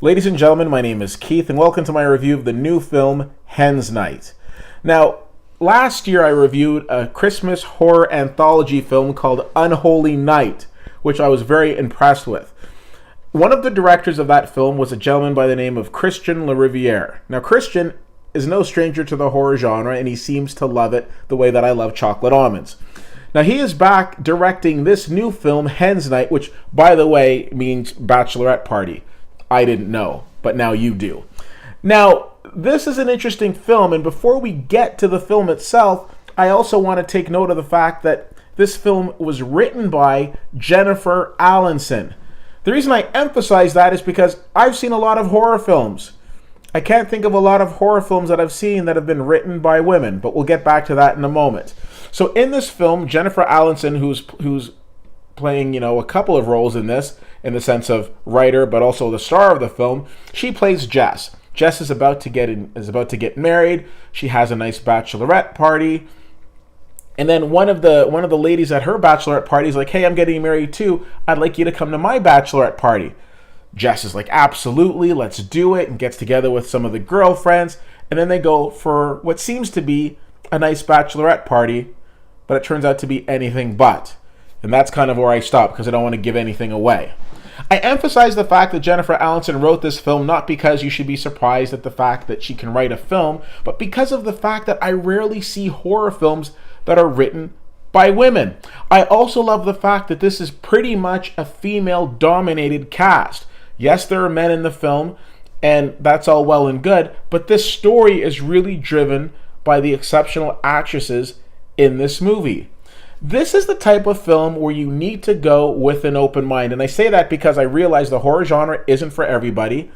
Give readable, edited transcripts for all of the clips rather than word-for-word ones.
Ladies and gentlemen, my name is Keith, and welcome to my review of the new film, Hens Night. Now, last year I reviewed a Christmas horror anthology film called Unholy Night, which I was very impressed with. One of the directors of that film was a gentleman by the name of Christian Lariviere. Now, Christian is no stranger to the horror genre, and he seems to love it the way that I love chocolate almonds. Now, he is back directing this new film, Hens Night, which, by the way, means bachelorette party. I didn't know, but now you do. Now, this is an interesting film, and before we get to the film itself, I also want to take note of the fact that this film was written by Jennifer Alanson. The reason I emphasize that is because I've seen a lot of horror films. I can't think of a lot of horror films that I've seen that have been written by women, but we'll get back to that in a moment. So in this film, Jennifer Alanson, who's playing, a couple of roles in this, in the sense of writer, but also the star of the film, she plays Jess. Jess is about to get married. She has a nice bachelorette party. And then one of the ladies at her bachelorette party is like, "Hey, I'm getting married too. I'd like you to come to my bachelorette party." Jess is like, "Absolutely, let's do it," and gets together with some of the girlfriends. And then they go for what seems to be a nice bachelorette party, but it turns out to be anything but. And that's kind of where I stop because I don't want to give anything away. I emphasize the fact that Jennifer Alanson wrote this film not because you should be surprised at the fact that she can write a film, but because of the fact that I rarely see horror films that are written by women. I also love the fact that this is pretty much a female-dominated cast. Yes, there are men in the film, and that's all well and good, but this story is really driven by the exceptional actresses in this movie. This is the type of film where you need to go with an open mind, and I say that because I realize the horror genre isn't for everybody,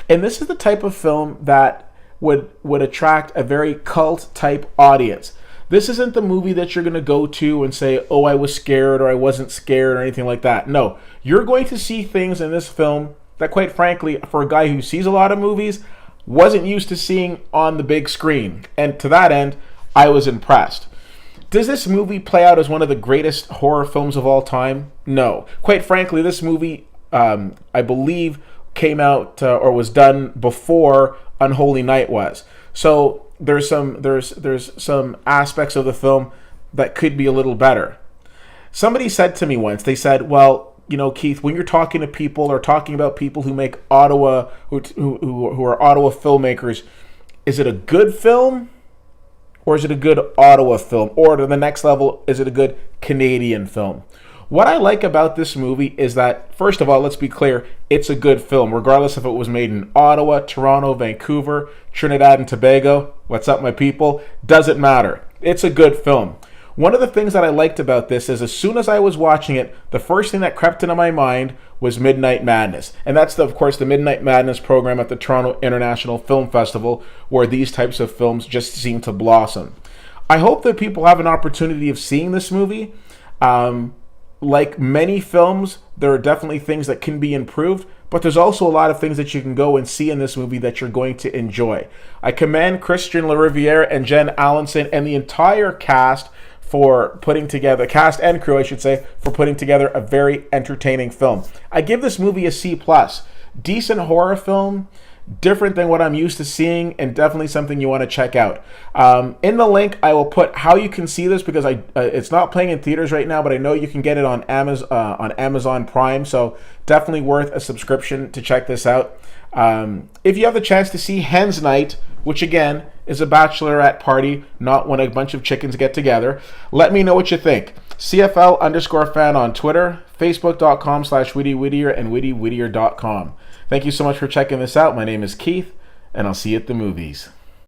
and this is the type of film that would attract a very cult-type audience. This isn't the movie that you're going to go to and say, "Oh, I was scared," or "I wasn't scared," or anything like that. No, you're going to see things in this film that, quite frankly, for a guy who sees a lot of movies, wasn't used to seeing on the big screen. And to that end, I was impressed. Does this movie play out as one of the greatest horror films of all time? No. Quite frankly, this movie, I believe, came out or was done before Unholy Night was. So there's some aspects of the film that could be a little better. Somebody said to me once, they said, "Well, Keith, when you're talking to people or talking about people who make Ottawa, who are Ottawa filmmakers, is it a good film or is it a good Ottawa film? Or to the next level, is it a good Canadian film?" What I like about this movie is that, first of all, let's be clear, it's a good film, regardless if it was made in Ottawa, Toronto, Vancouver, Trinidad and Tobago. What's up, my people? Doesn't matter. It's a good film. One of the things that I liked about this is as soon as I was watching it, the first thing that crept into my mind was Midnight Madness. And that's, of course, the Midnight Madness program at the Toronto International Film Festival, where these types of films just seem to blossom. I hope that people have an opportunity of seeing this movie. Like many films, there are definitely things that can be improved, but there's also a lot of things that you can go and see in this movie that you're going to enjoy. I commend Christian Lariviere and Jen Alanson and the entire cast for putting together, cast and crew, I should say, for putting together a very entertaining film. I give this movie a C+. Decent horror film, different than what I'm used to seeing, and definitely something you want to check out. In the link, I will put how you can see this because it's not playing in theaters right now, but I know you can get it on Amazon Prime, so definitely worth a subscription to check this out. If you have the chance to see Hens Night, which again is a bachelorette party, not when a bunch of chickens get together, let me know what you think. CFL_fan on Twitter, Facebook.com/WittyWhittier, and WittyWhittier.com. Thank you so much for checking this out. My name is Keith, and I'll see you at the movies.